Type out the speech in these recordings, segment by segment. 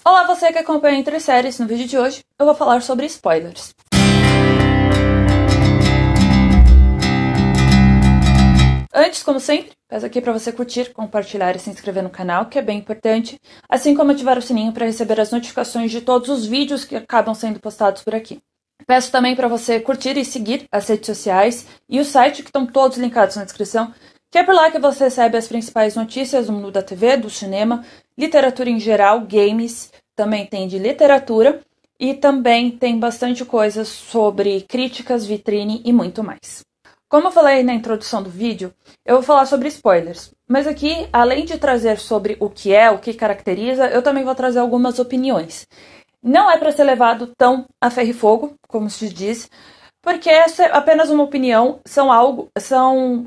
Olá, você que acompanha Entre Séries. No vídeo de hoje eu vou falar sobre spoilers. Antes, como sempre, peço aqui para você curtir, compartilhar e se inscrever no canal, que é bem importante, assim como ativar o sininho para receber as notificações de todos os vídeos que acabam sendo postados por aqui. Peço também para você curtir e seguir as redes sociais e o site, que estão todos linkados na descrição, que é por lá que você recebe as principais notícias do mundo da TV, do cinema, literatura em geral, games, também tem de literatura e também tem bastante coisa sobre críticas, vitrine e muito mais. Como eu falei na introdução do vídeo, eu vou falar sobre spoilers, mas aqui, além de trazer sobre o que caracteriza, eu também vou trazer algumas opiniões. Não é para ser levado tão a ferro e fogo, como se diz, porque essa é apenas uma opinião, são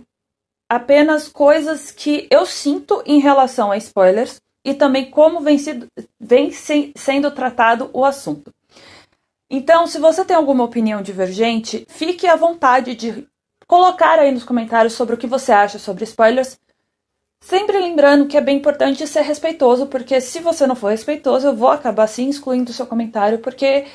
apenas coisas que eu sinto em relação a spoilers e também como vem sendo tratado o assunto. Então, se você tem alguma opinião divergente, fique à vontade de colocar aí nos comentários sobre o que você acha sobre spoilers. Sempre lembrando que é bem importante ser respeitoso, porque se você não for respeitoso, eu vou acabar sim excluindo o seu comentário, porque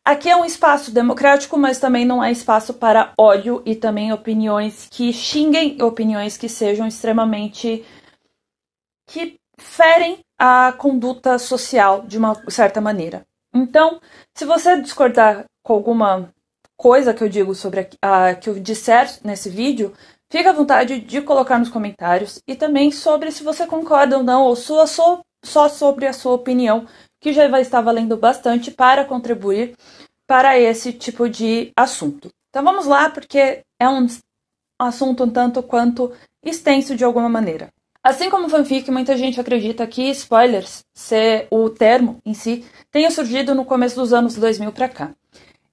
aqui é um espaço democrático, mas também não é espaço para ódio e também opiniões que xinguem, opiniões que sejam extremamente... que ferem a conduta social de uma certa maneira. Então, se você discordar com alguma coisa que eu digo sobre que eu disser nesse vídeo, fica à vontade de colocar nos comentários e também sobre se você concorda ou não, ou só sobre a sua opinião, que já vai estar valendo bastante para contribuir para esse tipo de assunto. Então vamos lá, porque é um assunto um tanto quanto extenso de alguma maneira. Assim como fanfic, muita gente acredita que spoilers, o termo em si, tenha surgido no começo dos anos 2000 para cá.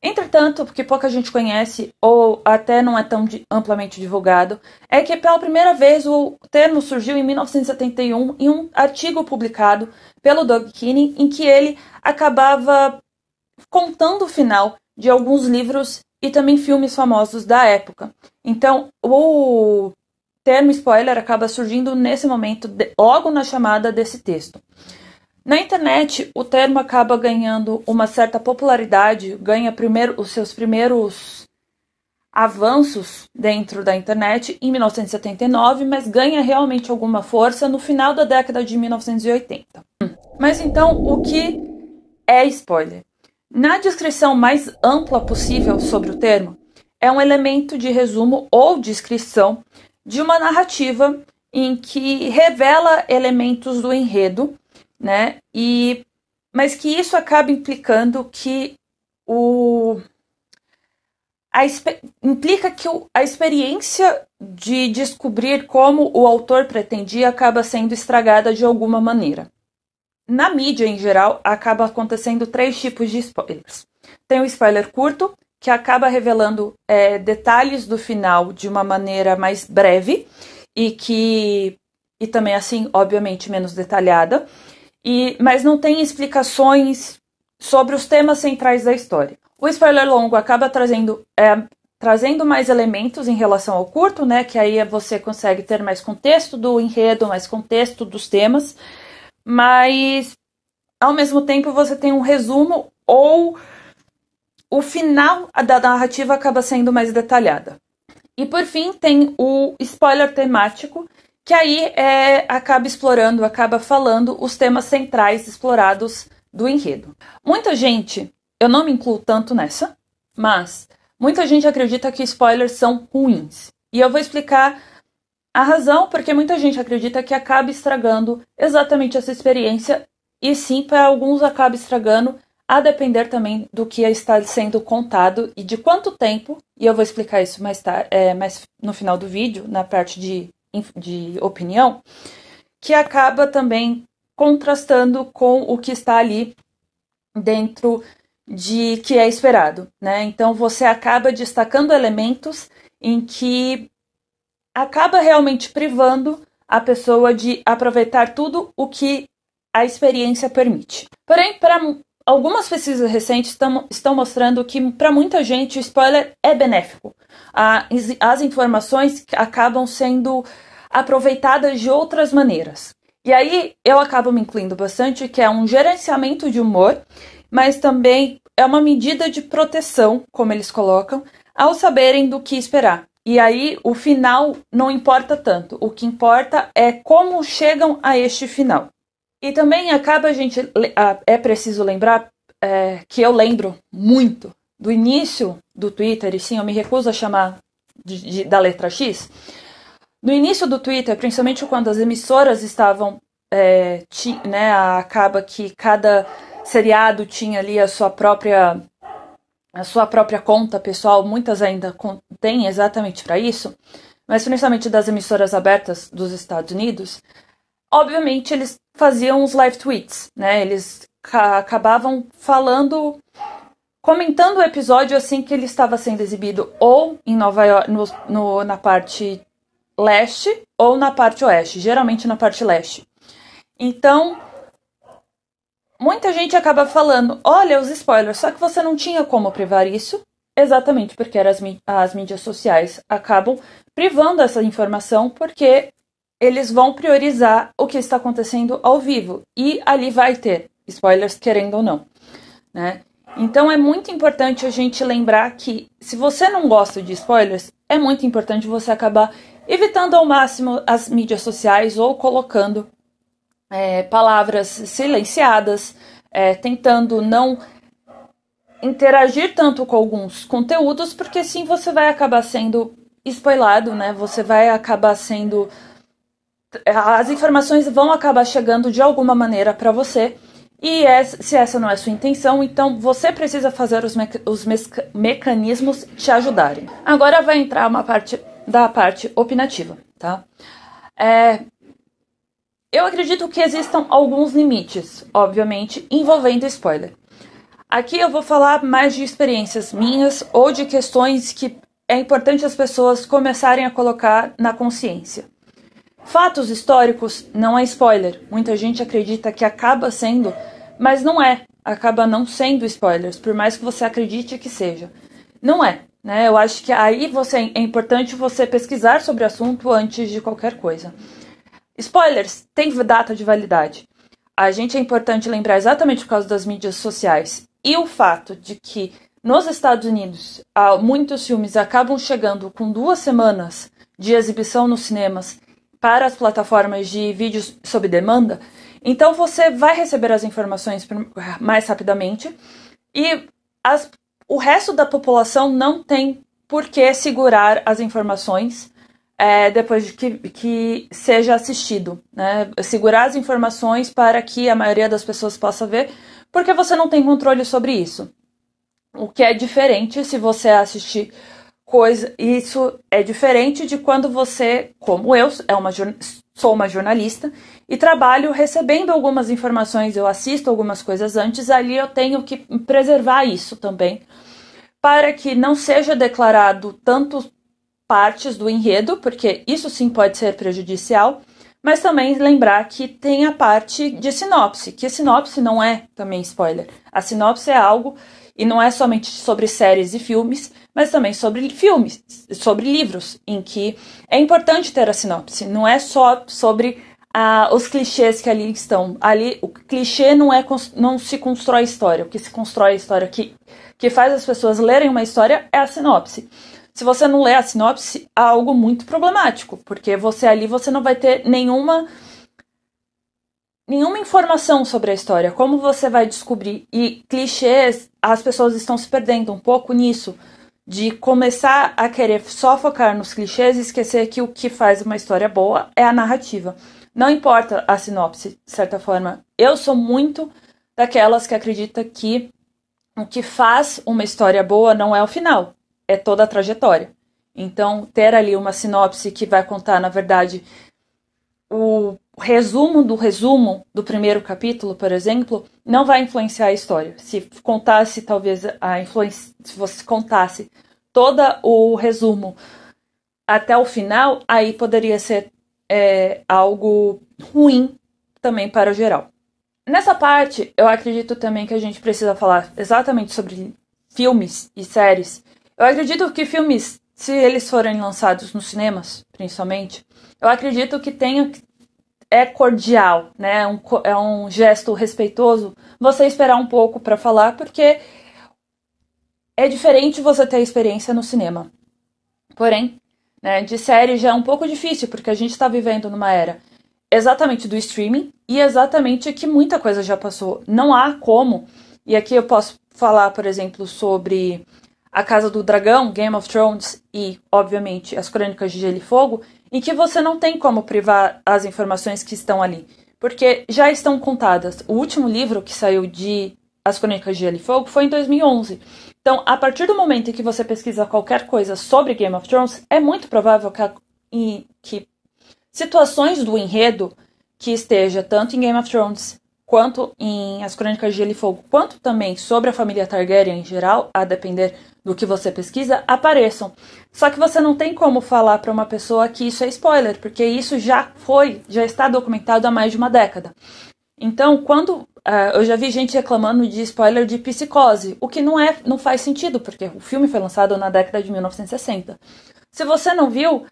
Entretanto, porque pouca gente conhece, ou até não é tão amplamente divulgado, é que pela primeira vez o termo surgiu em 1971 em um artigo publicado pelo Doug Kinney, em que ele acabava contando o final de alguns livros e também filmes famosos da época. Então, o termo spoiler acaba surgindo nesse momento, logo na chamada desse texto. Na internet, o termo acaba ganhando uma certa popularidade, ganha os seus primeiros avanços dentro da internet em 1979, mas ganha realmente alguma força no final da década de 1980. Mas então, o que é spoiler? Na descrição mais ampla possível sobre o termo, é um elemento de resumo ou descrição de uma narrativa em que revela elementos do enredo, né? Mas que isso acaba implicando que implica que a experiência de descobrir como o autor pretendia acaba sendo estragada de alguma maneira. Na mídia, em geral, acaba acontecendo 3 tipos de spoilers. Tem o spoiler curto, que acaba revelando detalhes do final de uma maneira mais breve e também, assim, obviamente, menos detalhada. Mas não tem explicações sobre os temas centrais da história. O spoiler longo acaba trazendo mais elementos em relação ao curto, né? Que aí você consegue ter mais contexto do enredo, mais contexto dos temas. Mas, ao mesmo tempo, você tem um resumo ou o final da narrativa acaba sendo mais detalhada. E, por fim, tem o spoiler temático, que aí acaba falando os temas centrais explorados do enredo. Muita gente, eu não me incluo tanto nessa, mas muita gente acredita que spoilers são ruins. E eu vou explicar a razão porque muita gente acredita que acaba estragando exatamente essa experiência, e sim, para alguns acaba estragando, a depender também do que está sendo contado e de quanto tempo, e eu vou explicar isso mais no final do vídeo, na parte de opinião, que acaba também contrastando com o que está ali dentro de que é esperado, né? Então você acaba destacando elementos em que acaba realmente privando a pessoa de aproveitar tudo o que a experiência permite. Porém, para algumas pesquisas recentes estão mostrando que para muita gente o spoiler é benéfico. As informações acabam sendo aproveitadas de outras maneiras. E aí eu acabo me incluindo bastante, que é um gerenciamento de humor, mas também é uma medida de proteção, como eles colocam, ao saberem do que esperar. E aí o final não importa tanto, o que importa é como chegam a este final. E também acaba é preciso lembrar que eu lembro muito do início do Twitter, e sim, eu me recuso a chamar da letra X. No início do Twitter, principalmente quando as emissoras estavam, acaba que cada seriado tinha ali a sua própria conta pessoal, muitas ainda têm exatamente para isso, mas principalmente das emissoras abertas dos Estados Unidos, obviamente eles faziam os live tweets, né? Eles acabavam comentando o episódio assim que ele estava sendo exibido ou em Nova York, na parte leste ou na parte oeste, geralmente na parte leste. Então, muita gente acaba falando, olha os spoilers, só que você não tinha como privar isso, exatamente porque as mídias sociais acabam privando essa informação, porque eles vão priorizar o que está acontecendo ao vivo, e ali vai ter spoilers, querendo ou não, né? Então é muito importante a gente lembrar que, se você não gosta de spoilers, é muito importante você acabar evitando ao máximo as mídias sociais ou colocando palavras silenciadas, tentando não interagir tanto com alguns conteúdos, porque sim, você vai acabar sendo spoilado, né? Você vai acabar sendo... As informações vão acabar chegando de alguma maneira para você, e se essa não é a sua intenção, então você precisa fazer os mecanismos te ajudarem. Agora vai entrar uma parte da parte opinativa, tá? Eu acredito que existam alguns limites, obviamente, envolvendo spoiler. Aqui eu vou falar mais de experiências minhas ou de questões que é importante as pessoas começarem a colocar na consciência. Fatos históricos não é spoiler. Muita gente acredita que acaba sendo, mas não é. Acaba não sendo spoilers, por mais que você acredite que seja. Não é, né? Eu acho que aí é importante você pesquisar sobre o assunto antes de qualquer coisa. Spoilers têm data de validade. A gente é importante lembrar exatamente por causa das mídias sociais e o fato de que nos Estados Unidos muitos filmes acabam chegando com 2 semanas de exibição nos cinemas para as plataformas de vídeos sob demanda, então você vai receber as informações mais rapidamente e o resto da população não tem por que segurar as informações depois de que seja assistido, né? Segurar as informações para que a maioria das pessoas possa ver, porque você não tem controle sobre isso. O que é diferente se você assistir isso é diferente de quando você, como eu, sou uma jornalista e trabalho recebendo algumas informações, eu assisto algumas coisas antes, ali eu tenho que preservar isso também, para que não seja declarado tanto partes do enredo, porque isso sim pode ser prejudicial, mas também lembrar que tem a parte de sinopse, que sinopse não é também spoiler. A sinopse é algo, e não é somente sobre séries e filmes, mas também sobre filmes, sobre livros, em que é importante ter a sinopse. Não é só sobre os clichês que ali estão. Ali, o clichê não se constrói história. O que se constrói a história, que faz as pessoas lerem uma história, é a sinopse. Se você não lê a sinopse, há algo muito problemático, porque você não vai ter nenhuma informação sobre a história. Como você vai descobrir? E clichês, as pessoas estão se perdendo um pouco nisso, de começar a querer só focar nos clichês e esquecer que o que faz uma história boa é a narrativa. Não importa a sinopse, de certa forma. Eu sou muito daquelas que acredita que o que faz uma história boa não é o final, é toda a trajetória. Então, ter ali uma sinopse que vai contar, na verdade, o resumo do primeiro capítulo, por exemplo, não vai influenciar a história. Se contasse, talvez, se você contasse todo o resumo até o final, aí poderia ser algo ruim também para o geral. Nessa parte, eu acredito também que a gente precisa falar exatamente sobre filmes e séries. Eu acredito que filmes, se eles forem lançados nos cinemas, principalmente, eu acredito que é cordial, né? É um gesto respeitoso, você esperar um pouco para falar, porque é diferente você ter experiência no cinema. Porém, né, de série já é um pouco difícil, porque a gente está vivendo numa era exatamente do streaming e exatamente que muita coisa já passou. Não há como, e aqui eu posso falar, por exemplo, sobre A Casa do Dragão, Game of Thrones e, obviamente, As Crônicas de Gelo e Fogo, em que você não tem como privar as informações que estão ali, porque já estão contadas. O último livro que saiu de As Crônicas de Gelo e Fogo foi em 2011. Então, a partir do momento em que você pesquisa qualquer coisa sobre Game of Thrones, é muito provável que situações do enredo que esteja tanto em Game of Thrones quanto em As Crônicas de Gelo e Fogo, quanto também sobre a família Targaryen em geral, a depender do que você pesquisa, apareçam. Só que você não tem como falar para uma pessoa que isso é spoiler, porque isso já está documentado há mais de uma década. Então, quando eu já vi gente reclamando de spoiler de Psicose, o que não faz sentido, porque o filme foi lançado na década de 1960. Se você não viu,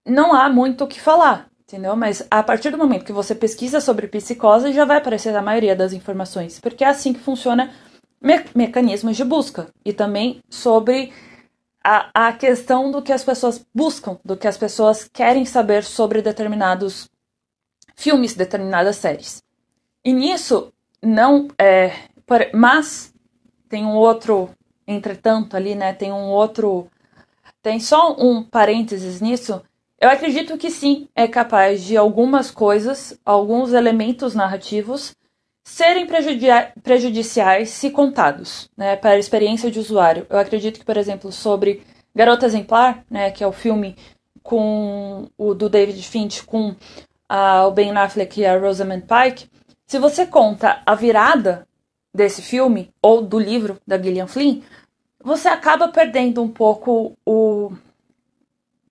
não há muito o que falar, entendeu? Mas a partir do momento que você pesquisa sobre psicose, já vai aparecer a maioria das informações, porque é assim que funciona mecanismos de busca. E também sobre a questão do que as pessoas buscam, do que as pessoas querem saber sobre determinados filmes, determinadas séries. E nisso, não é... Mas tem um outro, entretanto, ali, né? Tem só um parênteses nisso. Eu acredito que sim, é capaz de algumas coisas, alguns elementos narrativos, serem prejudiciais se contados, né, para a experiência de usuário. Eu acredito que, por exemplo, sobre Garota Exemplar, né, que é o filme com o do David Finch com o Ben Affleck e a Rosamund Pike, se você conta a virada desse filme, ou do livro da Gillian Flynn, você acaba perdendo um pouco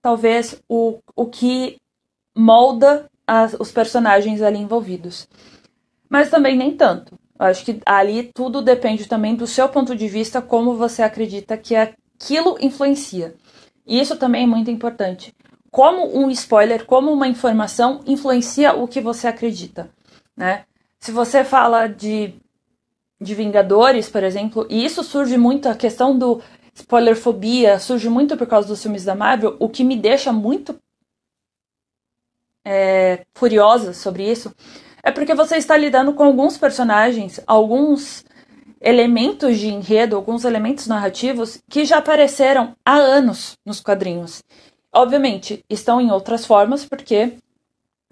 talvez o que molda os personagens ali envolvidos. Mas também nem tanto. Eu acho que ali tudo depende também do seu ponto de vista, como você acredita que aquilo influencia. E isso também é muito importante. Como um spoiler, como uma informação influencia o que você acredita, né? Se você fala de Vingadores, por exemplo, e isso surge muito, a questão do spoilerfobia surge muito por causa dos filmes da Marvel, o que me deixa muito furiosa sobre isso, é porque você está lidando com alguns personagens, alguns elementos de enredo, alguns elementos narrativos que já apareceram há anos nos quadrinhos. Obviamente, estão em outras formas, porque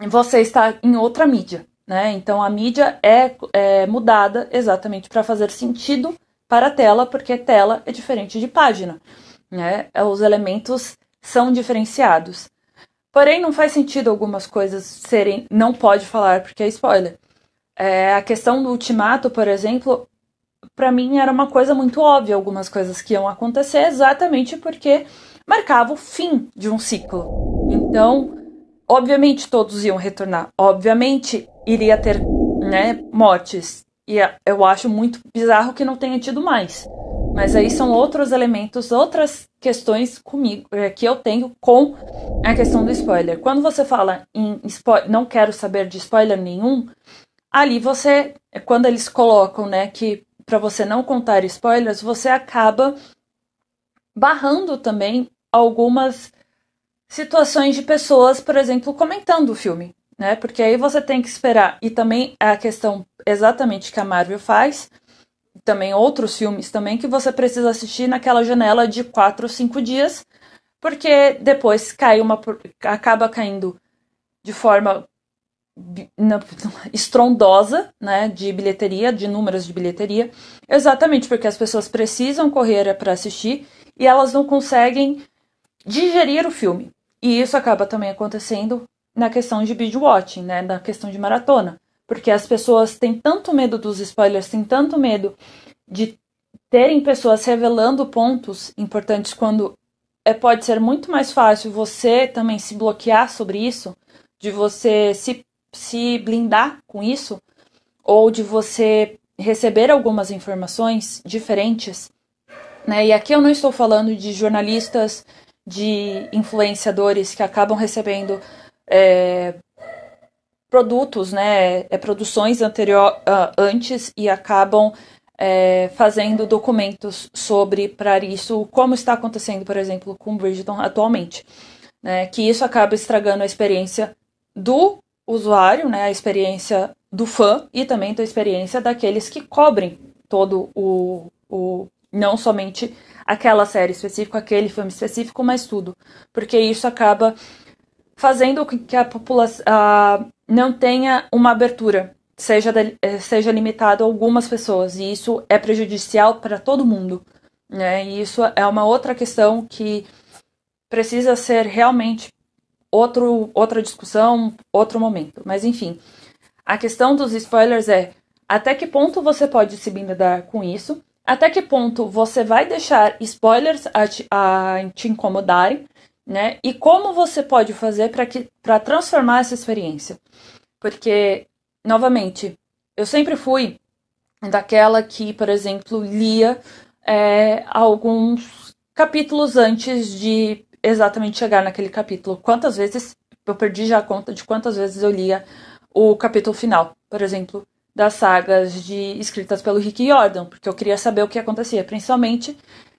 você está em outra mídia, né? Então a mídia é mudada exatamente para fazer sentido para a tela, porque tela é diferente de página, né? Os elementos são diferenciados. Porém, não faz sentido algumas coisas serem... Não pode falar porque é spoiler. A questão do Ultimato, por exemplo, para mim era uma coisa muito óbvia, algumas coisas que iam acontecer exatamente porque marcava o fim de um ciclo. Então, obviamente todos iam retornar. Obviamente iria ter, né, mortes. E eu acho muito bizarro que não tenha tido mais. Mas aí são outros elementos, outras questões comigo, que eu tenho com a questão do spoiler. Quando você fala em spoiler, não quero saber de spoiler nenhum, ali você, quando eles colocam, né, que para você não contar spoilers, você acaba barrando também algumas situações de pessoas, por exemplo, comentando o filme, né? Porque aí você tem que esperar. E também a questão exatamente que a Marvel faz, também outros filmes também, que você precisa assistir naquela janela de 4 ou 5 dias, porque depois acaba caindo de forma estrondosa, né, de bilheteria, de números de bilheteria, exatamente porque as pessoas precisam correr para assistir e elas não conseguem digerir o filme. E isso acaba também acontecendo na questão de binge watching, né, na questão de maratona, porque as pessoas têm tanto medo dos spoilers, têm tanto medo de terem pessoas revelando pontos importantes quando pode ser muito mais fácil você também se bloquear sobre isso, de você se blindar com isso, ou de você receber algumas informações diferentes, né? E aqui eu não estou falando de jornalistas, de influenciadores que acabam recebendo produtos, né, produções antes e acabam fazendo documentos sobre para isso, como está acontecendo, por exemplo, com Bridgerton atualmente, né, que isso acaba estragando a experiência do usuário, né, a experiência do fã e também da experiência daqueles que cobrem todo não somente aquela série específica, aquele filme específico, mas tudo, porque isso acaba fazendo com que a população não tenha uma abertura, seja limitado a algumas pessoas, e isso é prejudicial para todo mundo, né? E isso é uma outra questão que precisa ser realmente outra discussão, outro momento. Mas enfim, a questão dos spoilers é até que ponto você pode se blindar com isso, até que ponto você vai deixar spoilers a te incomodarem, né? E como você pode fazer para transformar essa experiência. Porque, novamente, eu sempre fui daquela que, por exemplo, lia alguns capítulos antes de exatamente chegar naquele capítulo. Quantas vezes, eu perdi já a conta de quantas vezes eu lia o capítulo final, por exemplo, das sagas escritas pelo Rick Riordan, porque eu queria saber o que acontecia, principalmente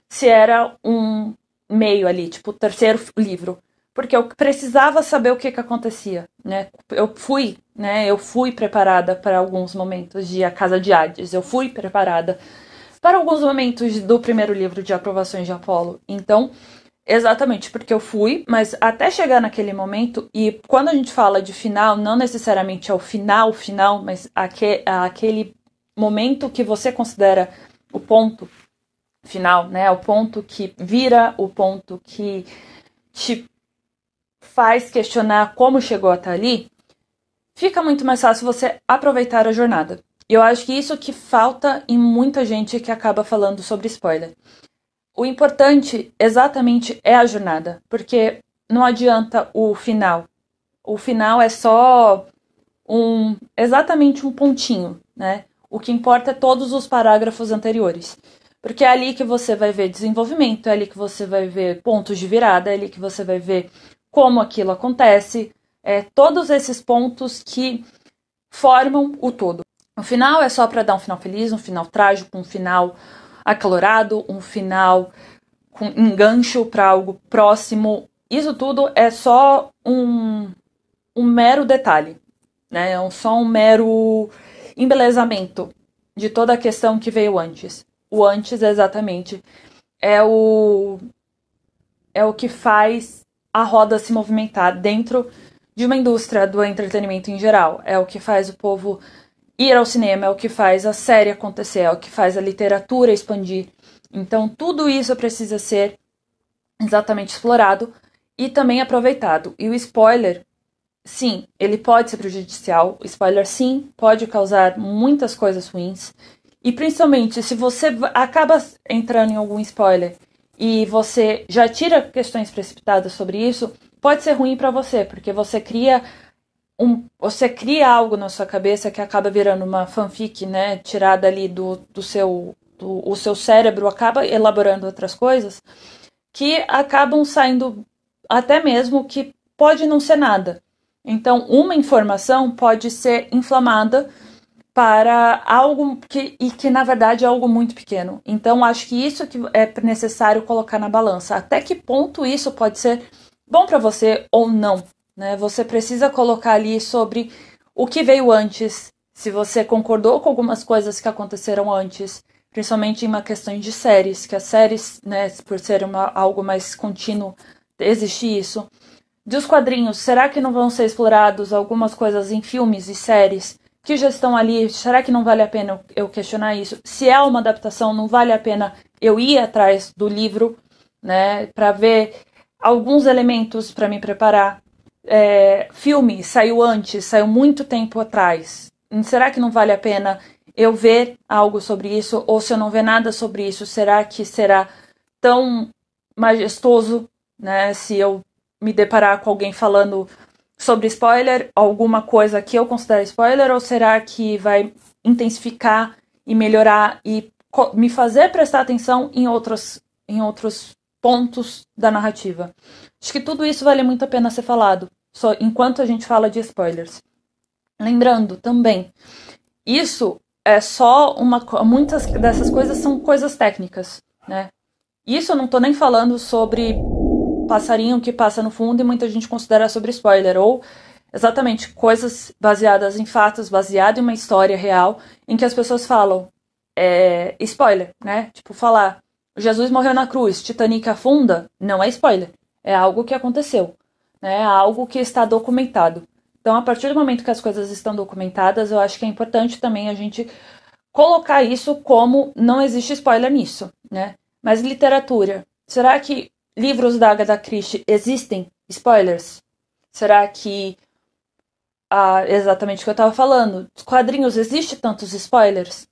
se era um meio ali, tipo o terceiro livro, porque eu precisava saber o que acontecia, né? Eu fui preparada para alguns momentos de A Casa de Hades, eu fui preparada para alguns momentos do primeiro livro de Aprovações de Apolo. Então, exatamente, porque eu fui, mas até chegar naquele momento, e quando a gente fala de final, não necessariamente é o final, mas aquele momento que você considera o ponto final, né? O ponto que vira, o ponto que te faz questionar como chegou até ali, fica muito mais fácil você aproveitar a jornada. E eu acho que isso que falta em muita gente que acaba falando sobre spoiler. O importante exatamente é a jornada, porque não adianta o final. O final é só exatamente um pontinho, né? O que importa é todos os parágrafos anteriores. Porque é ali que você vai ver desenvolvimento, é ali que você vai ver pontos de virada, é ali que você vai ver como aquilo acontece, todos esses pontos que formam o todo. O final é só para dar um final feliz, um final trágico, um final acalorado, um final com engancho para algo próximo. Isso tudo é só um mero detalhe, né? É só um mero embelezamento de toda a questão que veio antes. O antes, exatamente, é o que faz a roda se movimentar dentro de uma indústria do entretenimento em geral. É o que faz o povo ir ao cinema, é o que faz a série acontecer, é o que faz a literatura expandir. Então, tudo isso precisa ser exatamente explorado e também aproveitado. E o spoiler, sim, ele pode ser prejudicial. O spoiler, sim, pode causar muitas coisas ruins. E principalmente, se você acaba entrando em algum spoiler e você já tira questões precipitadas sobre isso, pode ser ruim para você, porque você cria algo na sua cabeça que acaba virando uma fanfic, né, tirada ali o seu cérebro acaba elaborando outras coisas que acabam saindo até mesmo que pode não ser nada. Então, uma informação pode ser inflamada para algo que na verdade é algo muito pequeno. Então, acho que isso que é necessário colocar na balança. Até que ponto isso pode ser bom para você ou não, né? Você precisa colocar ali sobre o que veio antes, se você concordou com algumas coisas que aconteceram antes, principalmente em uma questão de séries, que as séries, né, por ser algo mais contínuo, existe isso. Dos quadrinhos, será que não vão ser explorados algumas coisas em filmes e séries que já estão ali? Será que não vale a pena eu questionar isso? Se é uma adaptação, não vale a pena eu ir atrás do livro, né, para ver alguns elementos para me preparar? Filme saiu antes, saiu muito tempo atrás. Será que não vale a pena eu ver algo sobre isso? Ou se eu não ver nada sobre isso, será que será tão majestoso, né, se eu me deparar com alguém falando sobre spoiler, alguma coisa que eu considero spoiler, ou será que vai intensificar e melhorar e me fazer prestar atenção em outros pontos da narrativa? Acho que tudo isso vale muito a pena ser falado, só enquanto a gente fala de spoilers. Lembrando também, isso é só muitas dessas coisas são coisas técnicas, né? Isso eu não tô nem falando sobre passarinho que passa no fundo e muita gente considera sobre spoiler, ou exatamente coisas baseadas em fatos, baseado em uma história real, em que as pessoas falam spoiler, né? Tipo, falar Jesus morreu na cruz, Titanic afunda, não é spoiler. É algo que aconteceu, né? É algo que está documentado. Então, a partir do momento que as coisas estão documentadas, eu acho que é importante também a gente colocar isso como não existe spoiler nisso, né? Mas literatura, será que livros da Agatha Christie existem spoilers? Será que exatamente o que eu estava falando? Os quadrinhos, existe tantos spoilers?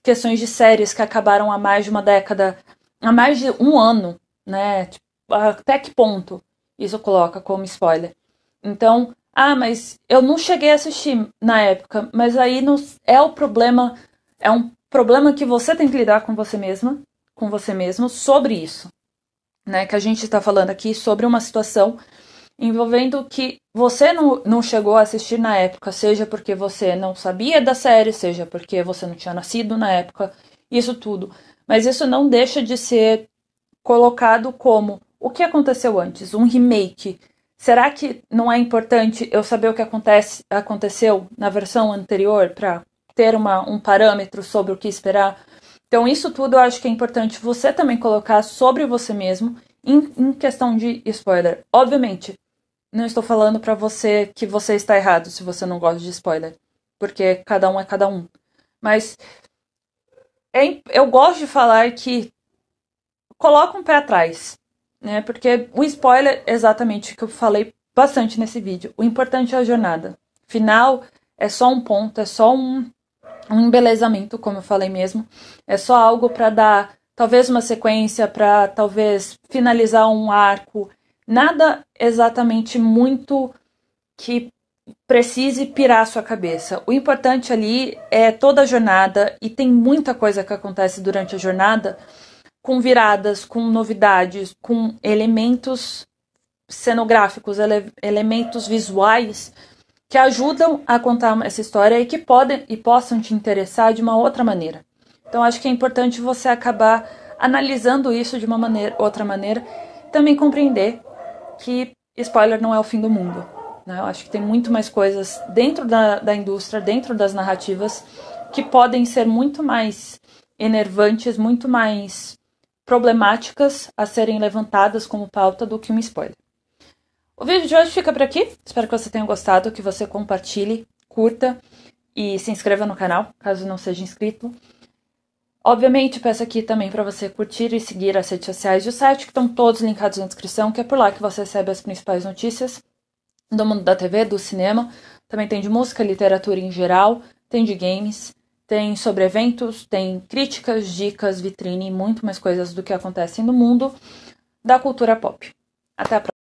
Questões de séries que acabaram há mais de uma década, há mais de um ano, né? Tipo, até que ponto isso coloca como spoiler? Então, mas eu não cheguei a assistir na época, mas aí não, é o problema, é um problema que você tem que lidar com você mesma, com você mesmo, sobre isso, né? Que a gente está falando aqui sobre uma situação envolvendo que você não chegou a assistir na época, seja porque você não sabia da série, seja porque você não tinha nascido na época, isso tudo. Mas isso não deixa de ser colocado como o que aconteceu antes, um remake. Será que não é importante eu saber o que aconteceu na versão anterior para ter um parâmetro sobre o que esperar? Então, isso tudo eu acho que é importante você também colocar sobre você mesmo em questão de spoiler. Obviamente, não estou falando para você que você está errado se você não gosta de spoiler, porque cada um é cada um. Mas eu gosto de falar que coloca um pé atrás, né? Porque o spoiler é exatamente o que eu falei bastante nesse vídeo. O importante é a jornada. Final é só um ponto, é só um embelezamento, como eu falei mesmo. É só algo para dar talvez uma sequência, para talvez finalizar um arco. Nada exatamente muito que precise pirar a sua cabeça. O importante ali é toda a jornada, e tem muita coisa que acontece durante a jornada, com viradas, com novidades, com elementos cenográficos, elementos visuais que ajudam a contar essa história e que podem e possam te interessar de uma outra maneira. Então acho que é importante você acabar analisando isso de uma outra maneira, também compreender que spoiler não é o fim do mundo, né? Eu acho que tem muito mais coisas dentro da indústria, dentro das narrativas, que podem ser muito mais enervantes, muito mais problemáticas a serem levantadas como pauta do que um spoiler. O vídeo de hoje fica por aqui. Espero que você tenha gostado, que você compartilhe, curta e se inscreva no canal, caso não seja inscrito. Obviamente, peço aqui também para você curtir e seguir as redes sociais do site, que estão todos linkados na descrição, que é por lá que você recebe as principais notícias do mundo da TV, do cinema. Também tem de música, literatura em geral, tem de games, tem sobre eventos, tem críticas, dicas, vitrine e muito mais coisas do que acontecem no mundo da cultura pop. Até a próxima.